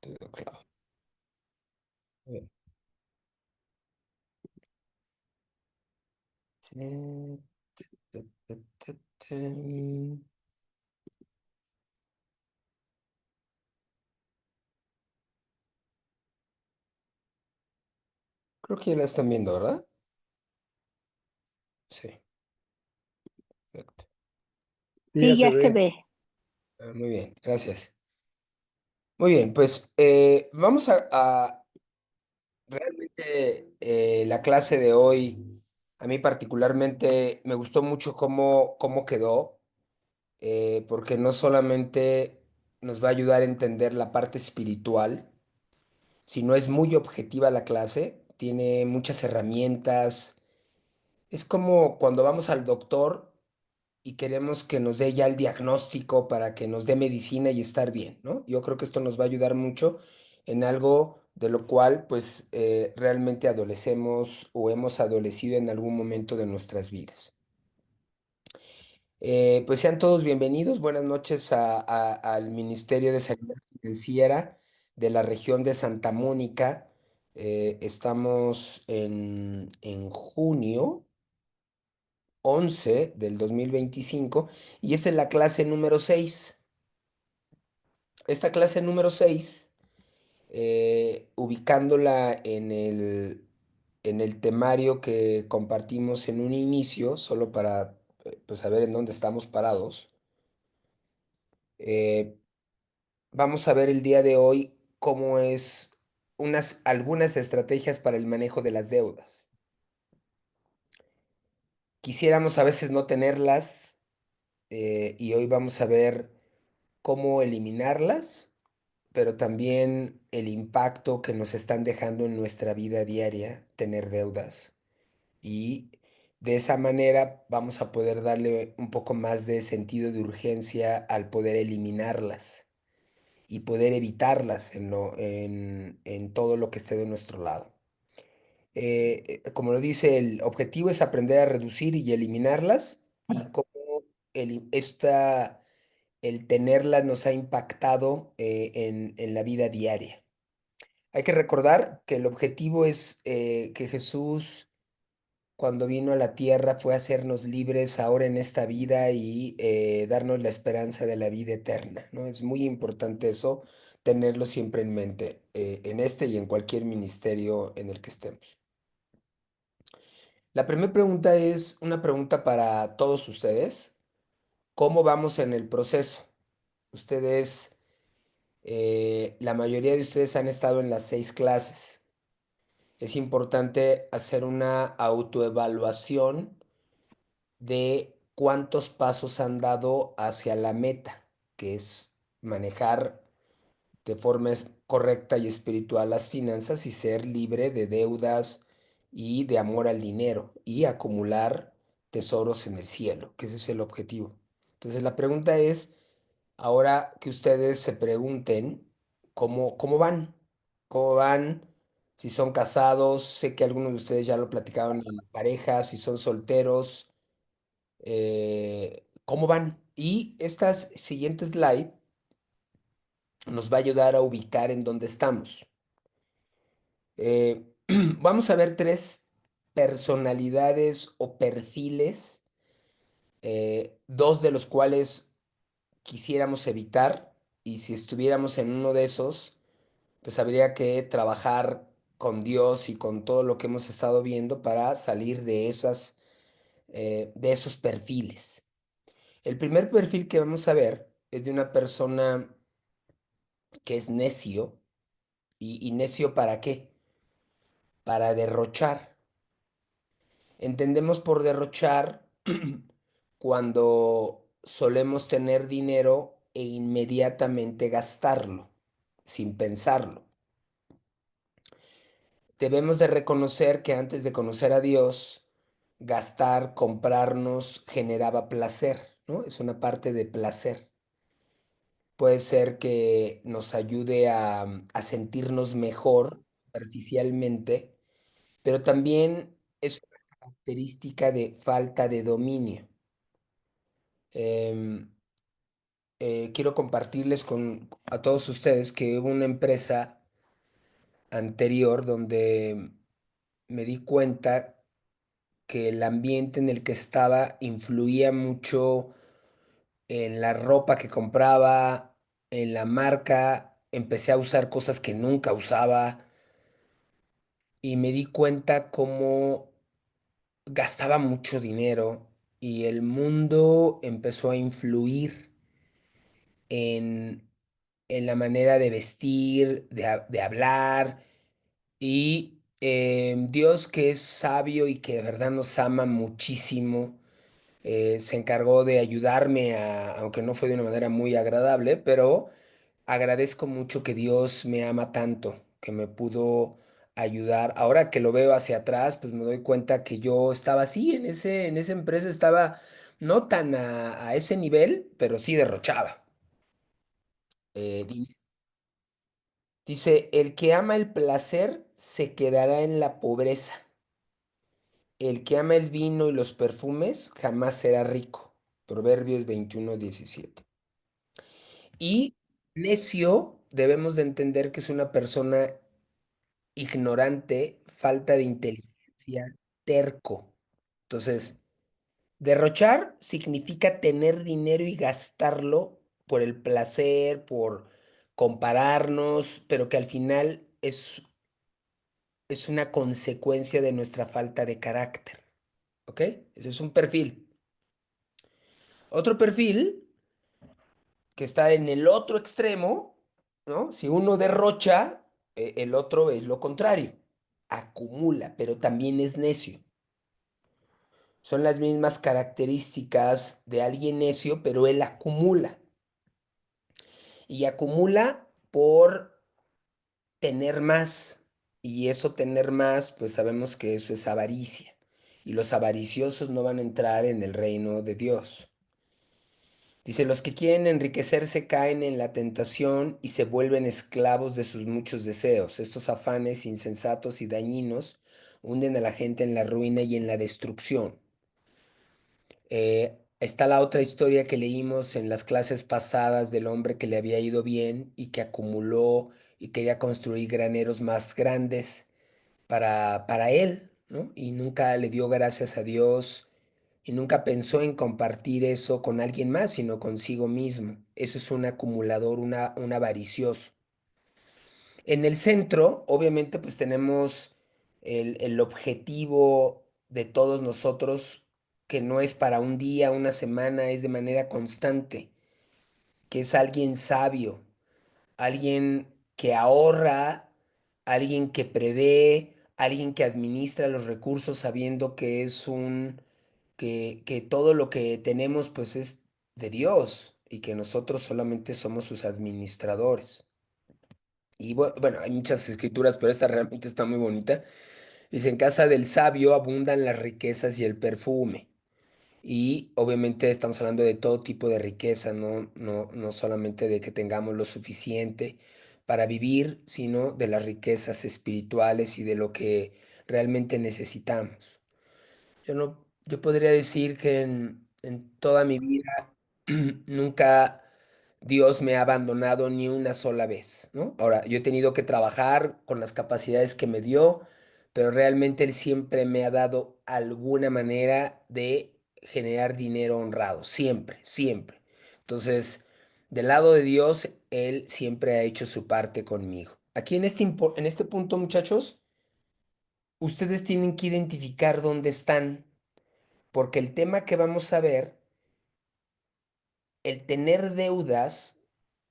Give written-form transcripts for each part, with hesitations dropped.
Claro. Bien. Creo que ya la están viendo, ¿verdad? Sí, perfecto. Sí, Sí, ya se ya se ve. ve. Muy bien, gracias. Muy bien, pues vamos a realmente la clase de hoy. A mí particularmente me gustó mucho cómo quedó, porque no solamente nos va a ayudar a entender la parte espiritual, sino es muy objetiva la clase, tiene muchas herramientas. Es como cuando vamos al doctor y queremos que nos dé ya el diagnóstico para que nos dé medicina y estar bien, ¿no? Yo creo que esto nos va a ayudar mucho en algo de lo cual pues realmente adolecemos o hemos adolecido en algún momento de nuestras vidas. Pues sean todos bienvenidos, buenas noches al Ministerio de Sanidad Financiera de la región de Santa Mónica. Estamos en junio 11 del 2025 y esta es la clase número 6. Esta clase número 6, ubicándola en el temario que compartimos en un inicio, solo para pues, saber en dónde estamos parados. eh, Vamos a ver el día de hoy cómo es algunas estrategias para el manejo de las deudas. Quisiéramos a veces no tenerlas, y hoy vamos a ver cómo eliminarlas, pero también el impacto que nos están dejando en nuestra vida diaria tener deudas. Y de esa manera vamos a poder darle un poco más de sentido de urgencia al poder eliminarlas y poder evitarlas en todo lo que esté de nuestro lado. Como lo dice, el objetivo es aprender a reducir y eliminarlas y cómo el tenerla nos ha impactado en la vida diaria. Hay que recordar que el objetivo es que Jesús, cuando vino a la tierra, fue hacernos libres ahora en esta vida y darnos la esperanza de la vida eterna, ¿no? Es muy importante eso, tenerlo siempre en mente, en este y en cualquier ministerio en el que estemos. La primera pregunta es una pregunta para todos ustedes. ¿Cómo vamos en el proceso? Ustedes, la mayoría de ustedes han estado en las 6 clases. Es importante hacer una autoevaluación de cuántos pasos han dado hacia la meta, que es manejar de forma correcta y espiritual las finanzas y ser libre de deudas y de amor al dinero y acumular tesoros en el cielo, que ese es el objetivo. Entonces la pregunta es, ahora que ustedes se pregunten cómo van, cómo van, si son casados, sé que algunos de ustedes ya lo platicaron en pareja, si son solteros, cómo van. Y estas siguientes slide nos va a ayudar a ubicar en dónde estamos. Vamos a ver 3 personalidades o perfiles, 2 de los cuales quisiéramos evitar, y si estuviéramos en uno de esos, pues habría que trabajar con Dios y con todo lo que hemos estado viendo para salir de esos perfiles. El primer perfil que vamos a ver es de una persona que es necio. ¿Y necio para qué? Para derrochar. Entendemos por derrochar cuando solemos tener dinero e inmediatamente gastarlo, sin pensarlo. Debemos de reconocer que antes de conocer a Dios, gastar, comprarnos generaba placer, ¿no? Es una parte de placer. Puede ser que nos ayude a sentirnos mejor superficialmente, pero también es una característica de falta de dominio. Em, quiero compartirles a todos ustedes que hubo una empresa anterior donde me di cuenta que el ambiente en el que estaba influía mucho en la ropa que compraba, en la marca. Empecé a usar cosas que nunca usaba y me di cuenta cómo gastaba mucho dinero y el mundo empezó a influir en, en la manera de vestir, de hablar. Y Dios, que es sabio y que de verdad nos ama muchísimo, se encargó de ayudarme aunque no fue de una manera muy agradable, pero agradezco mucho que Dios me ama tanto, que me pudo ayudar. Ahora que lo veo hacia atrás, pues me doy cuenta que yo estaba así, en esa empresa estaba no tan a ese nivel, pero sí derrochaba. Dice, el que ama el placer se quedará en la pobreza. El que ama el vino y los perfumes jamás será rico. Proverbios 21:17. Y necio debemos de entender que es una persona ignorante, falta de inteligencia, terco. Entonces, derrochar significa tener dinero y gastarlo por el placer, por compararnos, pero que al final es una consecuencia de nuestra falta de carácter. ¿Ok? Ese es un perfil. Otro perfil que está en el otro extremo, ¿no? Si uno derrocha, el otro es lo contrario. Acumula, pero también es necio. Son las mismas características de alguien necio, pero él acumula. Y acumula por tener más. Y eso tener más, pues sabemos que eso es avaricia. Y los avariciosos no van a entrar en el reino de Dios. Dice, los que quieren enriquecerse caen en la tentación y se vuelven esclavos de sus muchos deseos. Estos afanes insensatos y dañinos hunden a la gente en la ruina y en la destrucción. Está la otra historia que leímos en las clases pasadas del hombre que le había ido bien y que acumuló y quería construir graneros más grandes para él, ¿no? Y nunca le dio gracias a Dios y nunca pensó en compartir eso con alguien más, sino consigo mismo. Eso es un acumulador, un avaricioso. En el centro, obviamente, pues tenemos el objetivo de todos nosotros, que no es para un día, una semana, es de manera constante, que es alguien sabio, alguien que ahorra, alguien que prevé, alguien que administra los recursos sabiendo que que todo lo que tenemos pues es de Dios y que nosotros solamente somos sus administradores. Y bueno, hay muchas escrituras, pero esta realmente está muy bonita. Dice, en casa del sabio abundan las riquezas y el perfume. Y obviamente estamos hablando de todo tipo de riqueza, no solamente de que tengamos lo suficiente para vivir, sino de las riquezas espirituales y de lo que realmente necesitamos. Yo podría decir que en toda mi vida nunca Dios me ha abandonado ni una sola vez, ¿no? Ahora, yo he tenido que trabajar con las capacidades que me dio, pero realmente Él siempre me ha dado alguna manera de generar dinero honrado, siempre, siempre. Entonces, del lado de Dios, Él siempre ha hecho su parte conmigo. Aquí en este punto, muchachos, ustedes tienen que identificar dónde están, porque el tema que vamos a ver, el tener deudas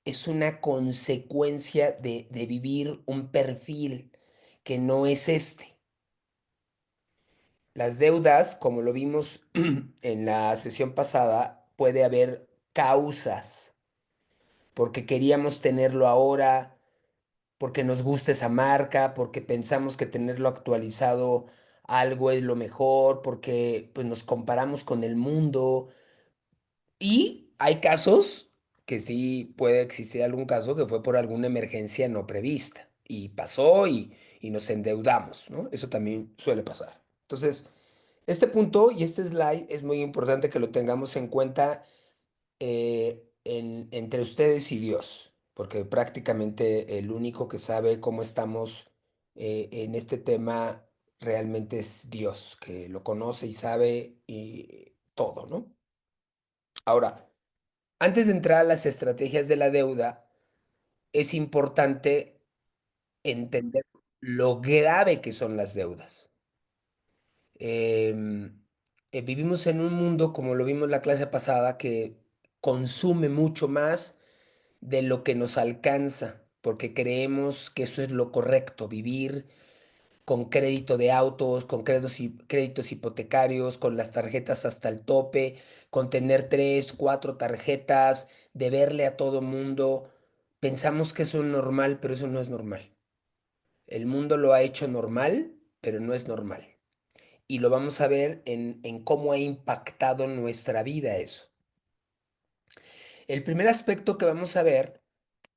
es una consecuencia de vivir un perfil que no es este. Las deudas, como lo vimos en la sesión pasada, puede haber causas, porque queríamos tenerlo ahora, porque nos gusta esa marca, porque pensamos que tenerlo actualizado algo es lo mejor, porque pues nos comparamos con el mundo. Y hay casos que sí puede existir algún caso que fue por alguna emergencia no prevista y pasó y nos endeudamos, ¿no? Eso también suele pasar. Entonces, este punto y este slide es muy importante que lo tengamos en cuenta entre ustedes y Dios, porque prácticamente el único que sabe cómo estamos en este tema realmente es Dios, que lo conoce y sabe y todo, ¿no? Ahora, antes de entrar a las estrategias de la deuda, es importante entender lo grave que son las deudas. Em, Vivimos en un mundo, como lo vimos la clase pasada, que consume mucho más de lo que nos alcanza, porque creemos que eso es lo correcto, vivir con crédito de autos, con créditos hipotecarios, con las tarjetas hasta el tope, con tener tres, cuatro tarjetas, deberle a todo mundo. Pensamos que eso es normal, pero eso no es normal. El mundo lo ha hecho normal, pero no es normal. Y lo vamos a ver en cómo ha impactado nuestra vida eso. El primer aspecto que vamos a ver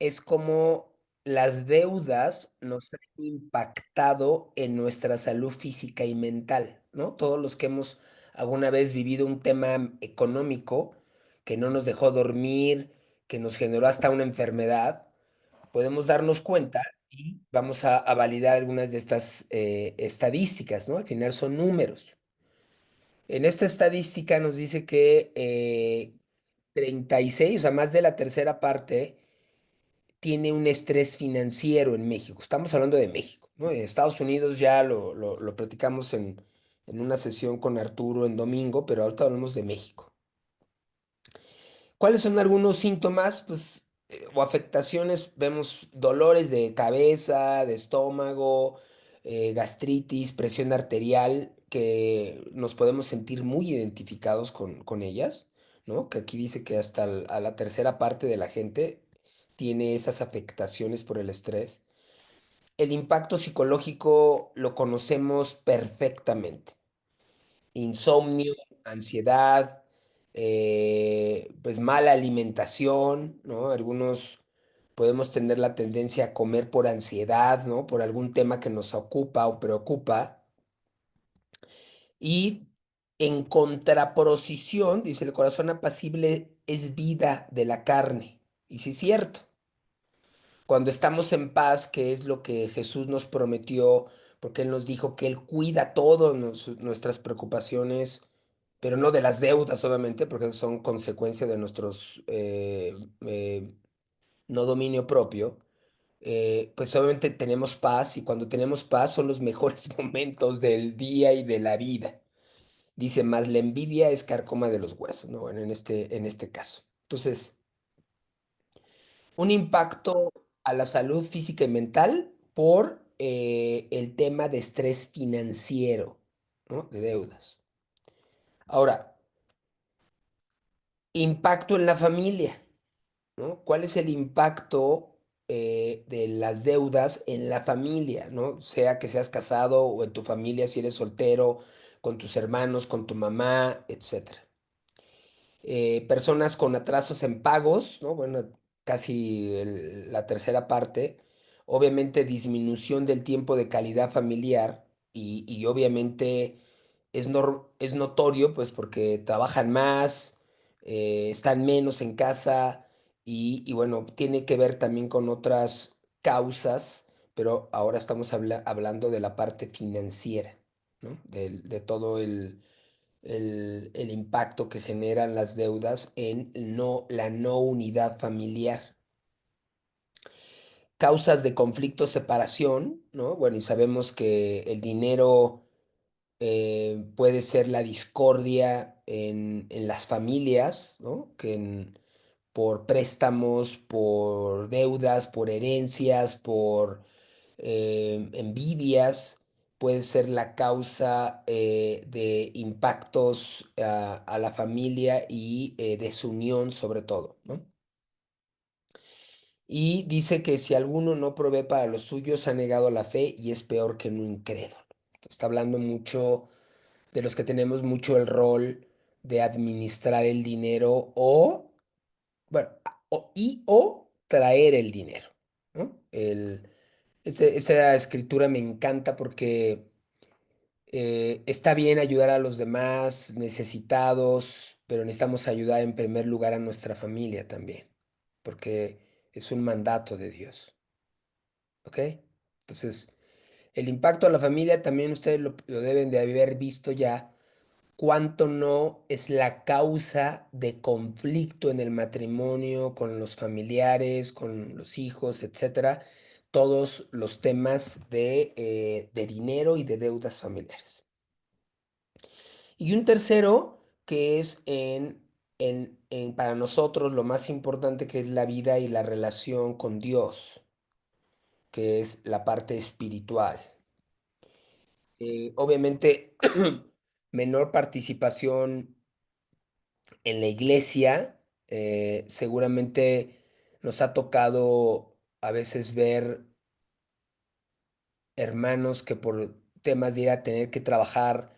es cómo las deudas nos han impactado en nuestra salud física y mental, ¿no? Todos los que hemos alguna vez vivido un tema económico que no nos dejó dormir, que nos generó hasta una enfermedad, podemos darnos cuenta y vamos a validar algunas de estas estadísticas, ¿no? Al final son números. En esta estadística nos dice que 36, o sea, más de la tercera parte, tiene un estrés financiero en México. Estamos hablando de México, ¿no? En Estados Unidos ya lo platicamos en una sesión con Arturo en domingo, pero ahorita hablamos de México. ¿Cuáles son algunos síntomas? Pues, o afectaciones, vemos dolores de cabeza, de estómago, gastritis, presión arterial, que nos podemos sentir muy identificados con ellas, ¿no? Que aquí dice que hasta a la tercera parte de la gente tiene esas afectaciones por el estrés. El impacto psicológico lo conocemos perfectamente: insomnio, ansiedad, pues mala alimentación, ¿no? Algunos podemos tener la tendencia a comer por ansiedad, ¿no? Por algún tema que nos ocupa o preocupa. Y en contraposición, dice, el corazón apacible es vida de la carne. Y sí es cierto. Cuando estamos en paz, que es lo que Jesús nos prometió, porque Él nos dijo que Él cuida todo nuestras preocupaciones, pero no de las deudas, obviamente, porque son consecuencia de nuestros no dominio propio. Pues obviamente tenemos paz, y cuando tenemos paz son los mejores momentos del día y de la vida. Dice, más la envidia es carcoma de los huesos, ¿no? Bueno, en este caso. Entonces, un impacto a la salud física y mental por el tema de estrés financiero, ¿no? De deudas. Ahora, impacto en la familia, ¿no? ¿Cuál es el impacto de las deudas en la familia, ¿no? Sea que seas casado o en tu familia, si eres soltero, con tus hermanos, con tu mamá, etcétera. Personas con atrasos en pagos, ¿no? Bueno, casi la tercera parte. Obviamente disminución del tiempo de calidad familiar, y obviamente es notorio, pues porque trabajan más, están menos en casa, y bueno, tiene que ver también con otras causas, pero ahora estamos hablando de la parte financiera, ¿no? De todo el impacto que generan las deudas en la no unidad familiar. Causas de conflicto, separación, ¿no? Bueno, y sabemos que el dinero puede ser la discordia en las familias, ¿no? Por préstamos, por deudas, por herencias, por envidias, puede ser la causa de impactos a la familia y desunión sobre todo, ¿no? Y dice que si alguno no provee para los suyos, ha negado la fe y es peor que un incrédulo. Está hablando mucho de los que tenemos mucho el rol de administrar el dinero, o, bueno, o traer el dinero, ¿no? Esa escritura me encanta porque está bien ayudar a los demás necesitados, pero necesitamos ayudar en primer lugar a nuestra familia también, porque es un mandato de Dios, ¿ok? Entonces, el impacto a la familia también ustedes lo deben de haber visto ya, cuánto no es la causa de conflicto en el matrimonio, con los familiares, con los hijos, etcétera, todos los temas de dinero y de deudas familiares. Y un tercero que es para nosotros lo más importante, que es la vida y la relación con Dios, que es la parte espiritual. Obviamente, menor participación en la iglesia, seguramente nos ha tocado a veces ver hermanos que por temas de ir a tener que trabajar,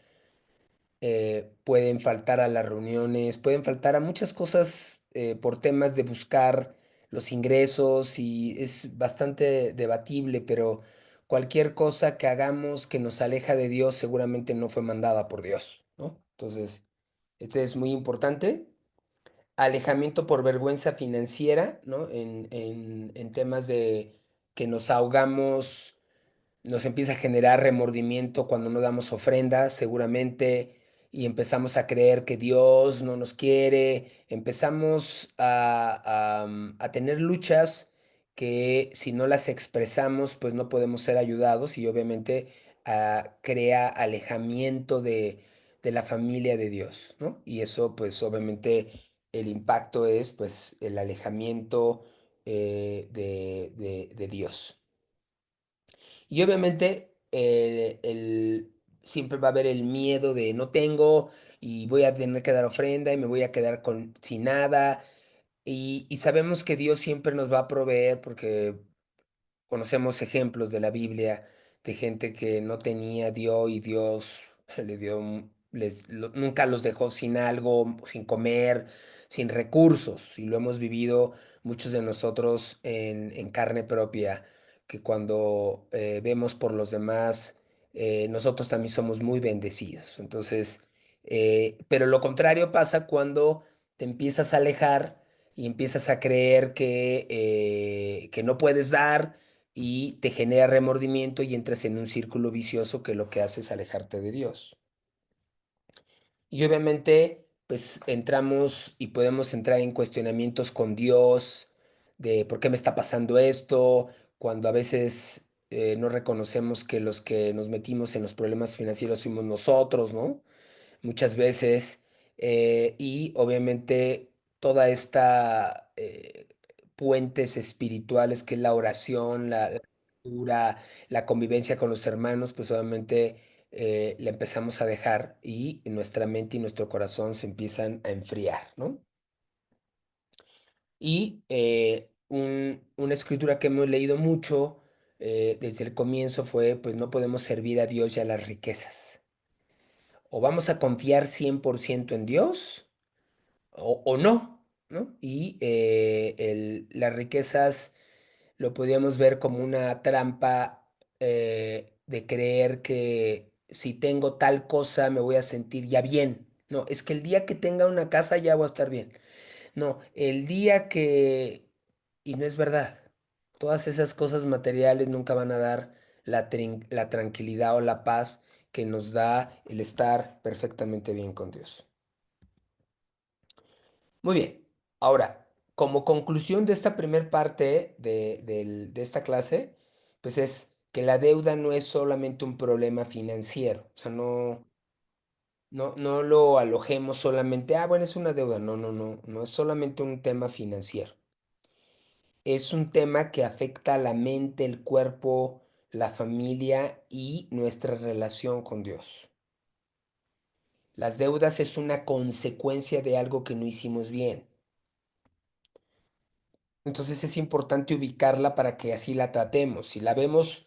pueden faltar a las reuniones, pueden faltar a muchas cosas, por temas de buscar los ingresos, y es bastante debatible, pero cualquier cosa que hagamos que nos aleja de Dios seguramente no fue mandada por Dios, ¿no? Entonces, este es muy importante. Alejamiento por vergüenza financiera, ¿no? En temas de que nos ahogamos, nos empieza a generar remordimiento cuando no damos ofrenda, seguramente, y empezamos a creer que Dios no nos quiere, empezamos a tener luchas que si no las expresamos, pues no podemos ser ayudados, y obviamente crea alejamiento de la familia de Dios, ¿no? Y eso, pues obviamente el impacto es pues el alejamiento, de Dios. Y obviamente siempre va a haber el miedo de no tengo y voy a tener que dar ofrenda y me voy a quedar sin nada. Y sabemos que Dios siempre nos va a proveer, porque conocemos ejemplos de la Biblia de gente que no tenía, dio, y Dios le dio, nunca los dejó sin algo, sin comer, sin recursos. Y lo hemos vivido muchos de nosotros en carne propia, que cuando vemos por los demás, nosotros también somos muy bendecidos. Entonces, pero lo contrario pasa cuando te empiezas a alejar y empiezas a creer que no puedes dar, y te genera remordimiento y entras en un círculo vicioso que lo que hace es alejarte de Dios. Y obviamente, pues entramos y podemos entrar en cuestionamientos con Dios de por qué me está pasando esto, cuando a veces no reconocemos que los que nos metimos en los problemas financieros fuimos nosotros, ¿no? Muchas veces, y obviamente toda esta puentes espirituales, que es la oración, la lectura, la convivencia con los hermanos, pues obviamente la empezamos a dejar, y nuestra mente y nuestro corazón se empiezan a enfriar, ¿no? Y una escritura que hemos leído mucho desde el comienzo fue, pues no podemos servir a Dios y a las riquezas. O vamos a confiar 100% en Dios, o no, ¿no? Y las riquezas lo podíamos ver como una trampa, de creer que si tengo tal cosa me voy a sentir ya bien. No, es que el día que tenga una casa ya voy a estar bien. No, el día que... Y no es verdad. Todas esas cosas materiales nunca van a dar la tranquilidad o la paz que nos da el estar perfectamente bien con Dios. Muy bien. Ahora, como conclusión de esta primer parte de esta clase, pues es que la deuda no es solamente un problema financiero. O sea, no lo alojemos solamente, bueno, es una deuda. No, no, no, no es solamente un tema financiero. Es un tema que afecta a la mente, el cuerpo, la familia y nuestra relación con Dios. Las deudas es una consecuencia de algo que no hicimos bien. Entonces es importante ubicarla para que así la tratemos. Si la vemos,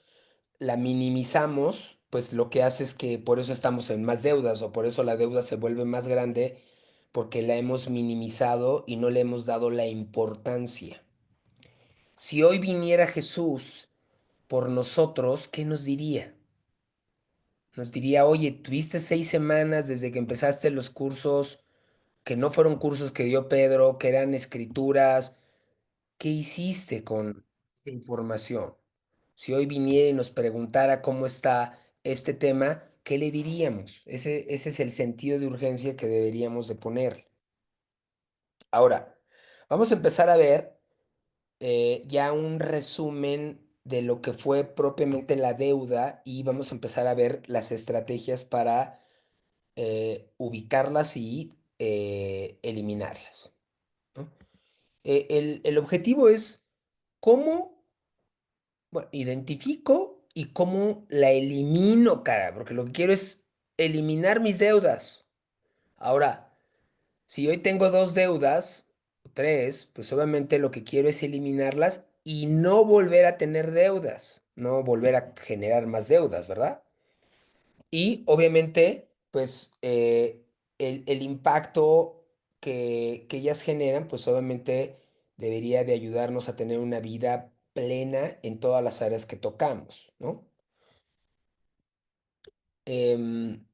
la minimizamos, pues lo que hace es que por eso estamos en más deudas, o por eso la deuda se vuelve más grande, porque la hemos minimizado y no le hemos dado la importancia. Si hoy viniera Jesús por nosotros, ¿qué nos diría? Nos diría, oye, tuviste 6 semanas desde que empezaste los cursos, que no fueron cursos que dio Pedro, que eran escrituras. ¿Qué hiciste con esta información? Si hoy viniera y nos preguntara cómo está este tema, ¿qué le diríamos? Ese es el sentido de urgencia que deberíamos de poner. Ahora, vamos a empezar a ver ya un resumen de lo que fue propiamente la deuda y vamos a empezar a ver las estrategias para ubicarlas y eliminarlas, ¿no? El objetivo es cómo, bueno, identifico y cómo la elimino, cara, porque lo que quiero es eliminar mis deudas. Ahora, si hoy tengo dos deudas, o tres, pues obviamente lo que quiero es eliminarlas y no volver a tener deudas, no volver a generar más deudas, ¿verdad? Y obviamente, pues el impacto que ellas generan, pues obviamente debería de ayudarnos a tener una vida plena en todas las áreas que tocamos, ¿no? Em,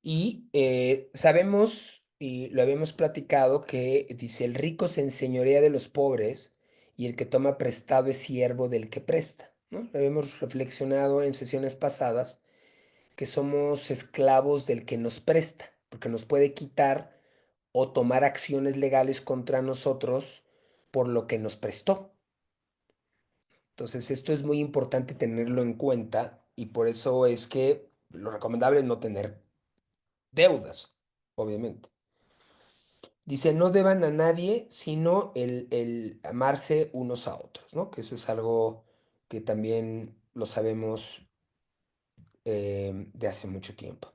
y sabemos, y lo habíamos platicado, que dice, el rico se enseñorea de los pobres y el que toma prestado es siervo del que presta, ¿no? Lo habíamos reflexionado en sesiones pasadas que somos esclavos del que nos presta, porque nos puede quitar o tomar acciones legales contra nosotros por lo que nos prestó. Entonces, esto es muy importante tenerlo en cuenta y por eso es que lo recomendable es no tener deudas, obviamente. Dice, no deban a nadie, sino el amarse unos a otros, ¿no? Que eso es algo que también lo sabemos de hace mucho tiempo.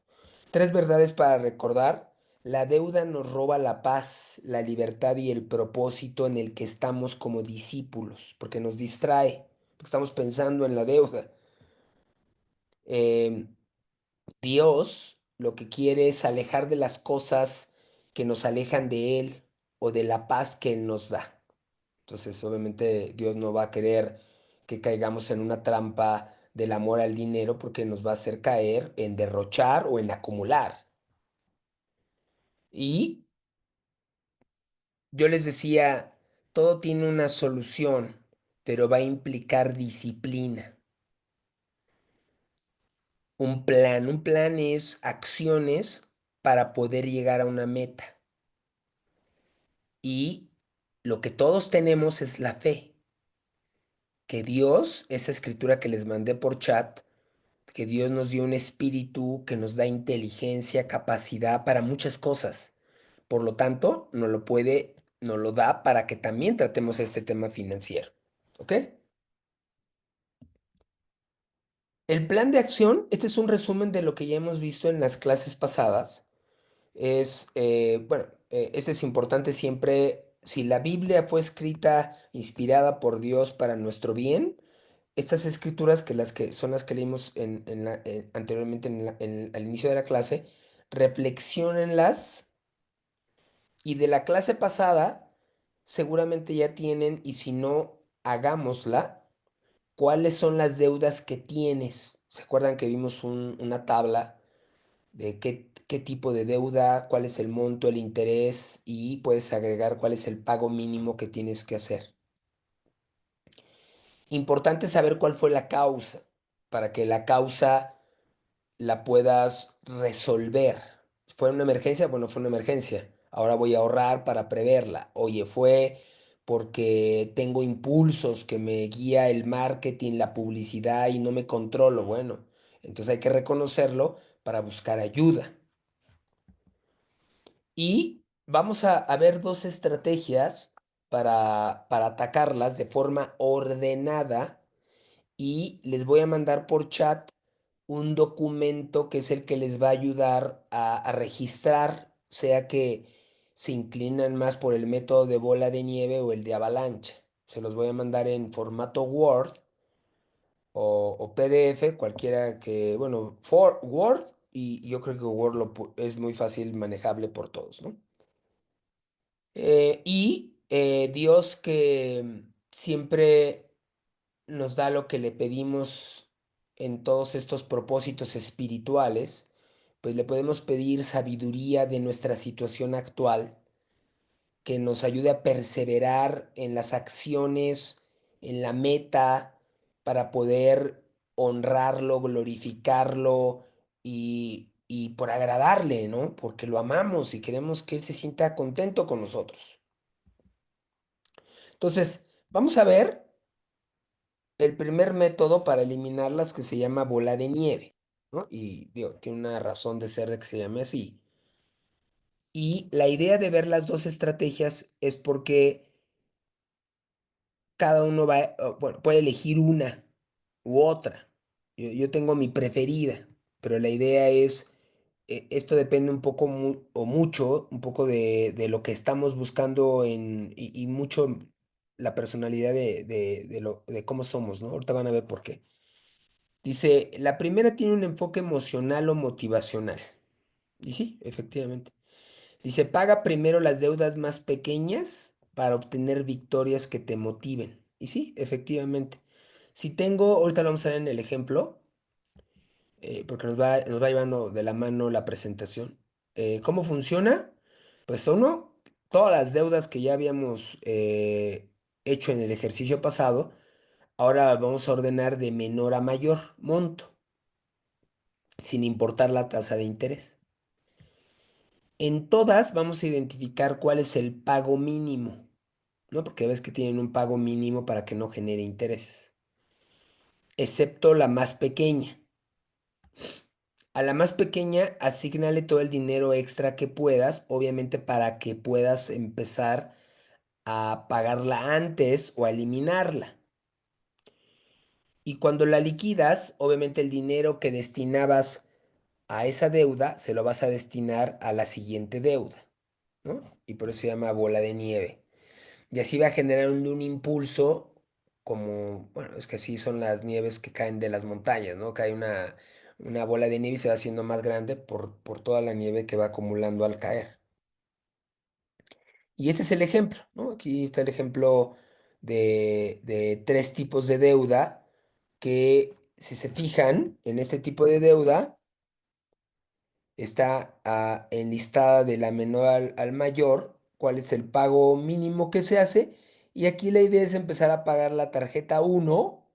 Tres verdades para recordar. La deuda nos roba la paz, la libertad y el propósito en el que estamos como discípulos, porque nos distrae, porque estamos pensando en la deuda. Em, Dios lo que quiere es alejar de las cosas que nos alejan de Él o de la paz que Él nos da. Entonces, obviamente, Dios no va a querer que caigamos en una trampa del amor al dinero porque nos va a hacer caer en derrochar o en acumular. Y yo les decía, todo tiene una solución, pero va a implicar disciplina. Un plan es acciones para poder llegar a una meta. Y lo que todos tenemos es la fe, que Dios, esa escritura que les mandé por chat, que Dios nos dio un espíritu que nos da inteligencia, capacidad para muchas cosas. Por lo tanto, nos lo da para que también tratemos este tema financiero. ¿Ok? El plan de acción, este es un resumen de lo que ya hemos visto en las clases pasadas. Este es importante siempre, si la Biblia fue escrita, inspirada por Dios para nuestro bien, estas escrituras, que las que son las que leímos anteriormente al inicio de la clase, reflexiónenlas y de la clase pasada seguramente ya tienen, y si no, hagámosla. ¿Cuáles son las deudas que tienes? ¿Se acuerdan que vimos una tabla de qué tipo de deuda, cuál es el monto, el interés y puedes agregar cuál es el pago mínimo que tienes que hacer? Importante saber cuál fue la causa para que la causa la puedas resolver. ¿Fue una emergencia? Bueno, fue una emergencia. Ahora voy a ahorrar para preverla. Oye, fue porque tengo impulsos que me guía el marketing, la publicidad y no me controlo. Bueno, entonces hay que reconocerlo para buscar ayuda. Y vamos a ver dos estrategias para atacarlas de forma ordenada y les voy a mandar por chat un documento que es el que les va a ayudar a registrar, sea que se inclinan más por el método de bola de nieve o el de avalancha. Se los voy a mandar en formato Word o PDF, cualquiera que, bueno, Word, y yo creo que Word es muy fácil manejable por todos, ¿no? Dios que siempre nos da lo que le pedimos en todos estos propósitos espirituales, pues le podemos pedir sabiduría de nuestra situación actual que nos ayude a perseverar en las acciones, en la meta, para poder honrarlo, glorificarlo y por agradarle, ¿no? Porque lo amamos y queremos que Él se sienta contento con nosotros. Entonces, vamos a ver el primer método para eliminarlas que se llama bola de nieve, ¿no? Y digo, tiene una razón de ser de que se llame así. Y la idea de ver las dos estrategias es porque cada uno va, bueno, puede elegir una u otra. Yo tengo mi preferida, pero la idea es, esto depende un poco o mucho, un poco de lo que estamos buscando y mucho la personalidad de cómo somos, ¿no? Ahorita van a ver por qué. Dice, la primera tiene un enfoque emocional o motivacional. Y sí, efectivamente. Dice, paga primero las deudas más pequeñas para obtener victorias que te motiven. Y sí, efectivamente. Si tengo, ahorita lo vamos a ver en el ejemplo, porque nos va llevando de la mano la presentación. ¿Cómo funciona? Pues uno, todas las deudas que ya habíamos hecho en el ejercicio pasado, ahora vamos a ordenar de menor a mayor monto, sin importar la tasa de interés. En todas vamos a identificar cuál es el pago mínimo, ¿no? Porque ves que tienen un pago mínimo para que no genere intereses, excepto la más pequeña. A la más pequeña, asígnale todo el dinero extra que puedas, obviamente para que puedas empezar a pagarla antes o a eliminarla. Y cuando la liquidas, obviamente el dinero que destinabas a esa deuda se lo vas a destinar a la siguiente deuda, ¿no? Y por eso se llama bola de nieve. Y así va generando un impulso como, bueno, es que así son las nieves que caen de las montañas, ¿no? Cae una bola de nieve y se va haciendo más grande por toda la nieve que va acumulando al caer. Y este es el ejemplo, ¿no? Aquí está el ejemplo de tres tipos de deuda que, si se fijan en este tipo de deuda, está enlistada de la menor al mayor, cuál es el pago mínimo que se hace. Y aquí la idea es empezar a pagar la tarjeta uno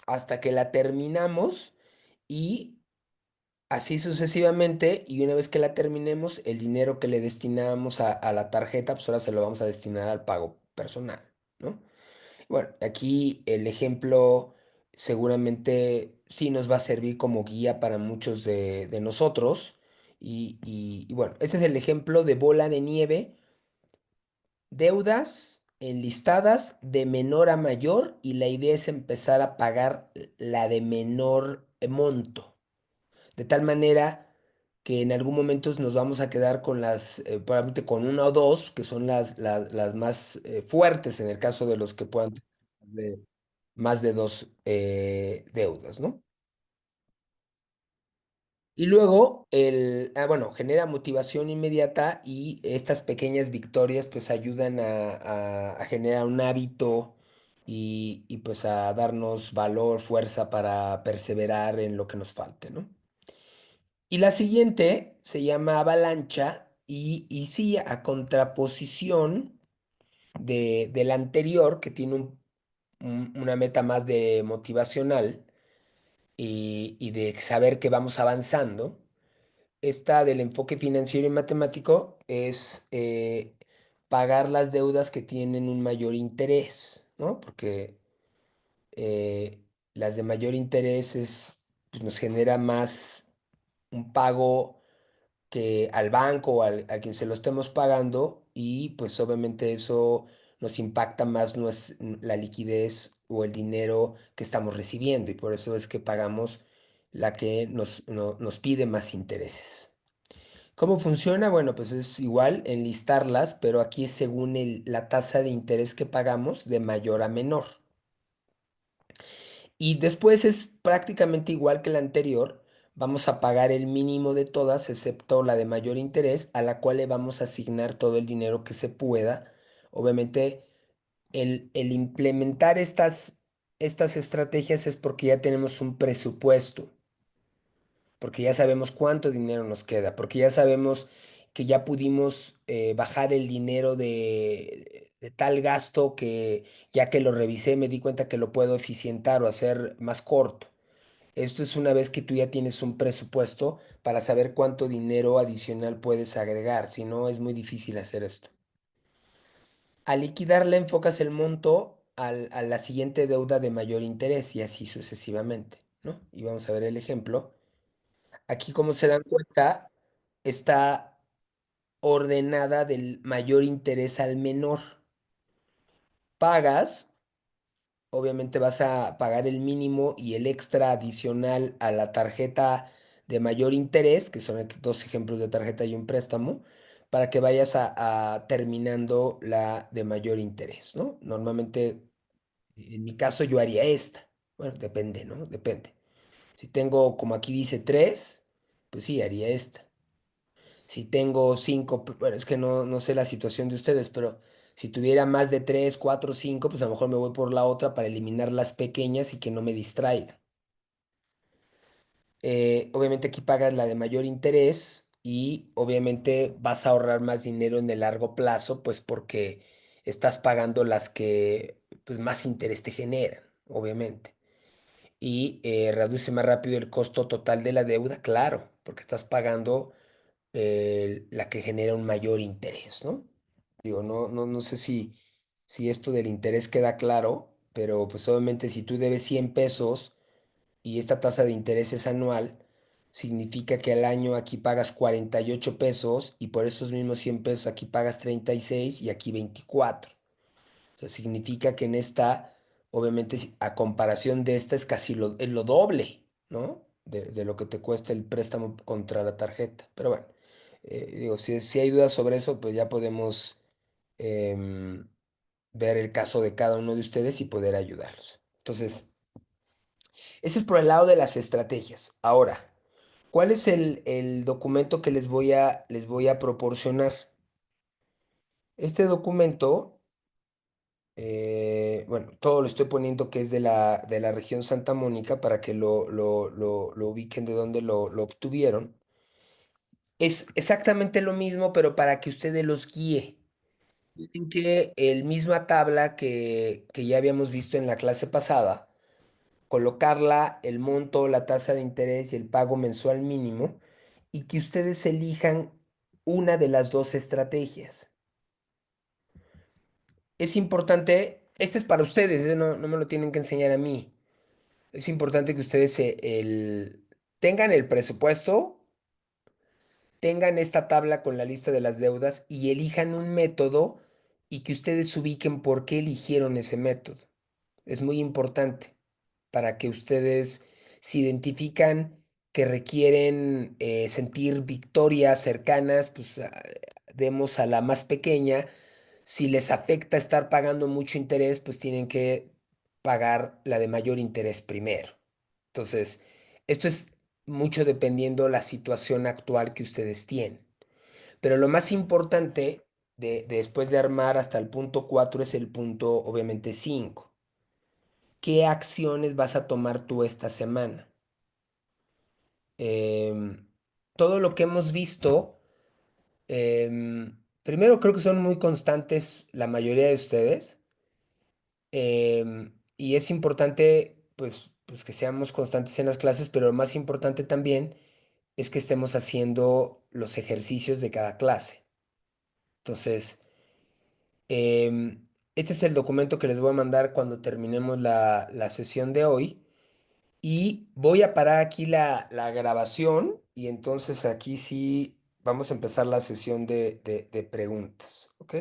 hasta que la terminamos y así sucesivamente. Y una vez que la terminemos, el dinero que le destinamos a la tarjeta, pues ahora se lo vamos a destinar al pago personal, ¿no? Bueno, aquí el ejemplo seguramente sí nos va a servir como guía para muchos de nosotros. Y bueno, ese es el ejemplo de bola de nieve, deudas enlistadas de menor a mayor y la idea es empezar a pagar la de menor monto, de tal manera que en algún momento nos vamos a quedar con probablemente con una o dos, que son las más fuertes en el caso de los que puedan tener más de dos deudas, ¿no? Y luego, bueno, genera motivación inmediata y estas pequeñas victorias pues ayudan a generar un hábito y pues a darnos valor, fuerza para perseverar en lo que nos falte, ¿no? Y la siguiente se llama avalancha y sí, a contraposición de la anterior, que tiene una meta más de motivacional y de saber que vamos avanzando. Esta del enfoque financiero y matemático es pagar las deudas que tienen un mayor interés, ¿no? Porque las de mayor interés pues nos genera más un pago que al banco o a quien se lo estemos pagando y pues obviamente eso nos impacta más la liquidez o el dinero que estamos recibiendo y por eso es que pagamos la que nos pide más intereses. ¿Cómo funciona? Bueno, pues es igual enlistarlas, pero aquí es según la tasa de interés que pagamos de mayor a menor. Y después es prácticamente igual que la anterior. Vamos a pagar el mínimo de todas, excepto la de mayor interés, a la cual le vamos a asignar todo el dinero que se pueda. Obviamente, el implementar estas estrategias es porque ya tenemos un presupuesto. porque ya sabemos cuánto dinero nos queda, porque ya sabemos que ya pudimos bajar el dinero de tal gasto que ya que lo revisé me di cuenta que lo puedo eficientar o hacer más corto. Esto es una vez que tú ya tienes un presupuesto para saber cuánto dinero adicional puedes agregar, si no es muy difícil hacer esto. Al liquidarla enfocas el monto a la siguiente deuda de mayor interés y así sucesivamente, ¿no? Y vamos a ver el ejemplo. Aquí, como se dan cuenta, está ordenada del mayor interés al menor. Pagas, obviamente vas a pagar el mínimo y el extra adicional a la tarjeta de mayor interés, que son aquí dos ejemplos de tarjeta y un préstamo, para que vayas a terminando la de mayor interés, ¿no? Normalmente, en mi caso, yo haría esta. Bueno, depende, ¿no? Depende. Si tengo, como aquí dice, tres, pues sí, haría esta. Si tengo cinco, bueno, es que no sé la situación de ustedes, pero si tuviera más de tres, cuatro, cinco, pues a lo mejor me voy por la otra para eliminar las pequeñas y que no me distraigan. Obviamente aquí pagas la de mayor interés y obviamente vas a ahorrar más dinero en el largo plazo, pues porque estás pagando las que pues, más interés te generan, obviamente. Y reduce más rápido el costo total de la deuda, claro, porque estás pagando la que genera un mayor interés, ¿no? Digo, no sé si esto del interés queda claro, pero pues obviamente si tú debes 100 pesos y esta tasa de interés es anual, significa que al año aquí pagas 48 pesos y por esos mismos 100 pesos aquí pagas 36 y aquí 24. O sea, significa que en esta, obviamente, a comparación de esta, es lo doble, ¿no? De lo que te cuesta el préstamo contra la tarjeta. Pero bueno, digo, si hay dudas sobre eso, pues ya podemos em, ver el caso de cada uno de ustedes y poder ayudarlos. Entonces, ese es por el lado de las estrategias. Ahora, ¿cuál es el documento que les voy a proporcionar? Este documento bueno, todo lo estoy poniendo que es de la región Santa Mónica para que lo ubiquen de dónde lo obtuvieron. Es exactamente lo mismo, pero para que ustedes los guíe. Tienen que el misma tabla que ya habíamos visto en la clase pasada, colocarla, el monto, la tasa de interés y el pago mensual mínimo, y que ustedes elijan una de las dos estrategias. Es importante, este es para ustedes, no me lo tienen que enseñar a mí. Es importante que ustedes tengan el presupuesto, tengan esta tabla con la lista de las deudas y elijan un método y que ustedes ubiquen por qué eligieron ese método. Es muy importante para que ustedes se identifican que requieren sentir victorias cercanas, pues demos a la más pequeña. Si les afecta estar pagando mucho interés, pues tienen que pagar la de mayor interés primero. Entonces, esto es mucho dependiendo la situación actual que ustedes tienen. Pero lo más importante después de armar hasta el punto 4 es el punto, obviamente, 5. ¿Qué acciones vas a tomar tú esta semana? Em, Todo lo que hemos visto, primero creo que son muy constantes la mayoría de ustedes. Y es importante, pues que seamos constantes en las clases, pero lo más importante también es que estemos haciendo los ejercicios de cada clase. Entonces, este es el documento que les voy a mandar cuando terminemos la sesión de hoy. Y voy a parar aquí la grabación y entonces aquí sí vamos a empezar la sesión de preguntas, ¿ok?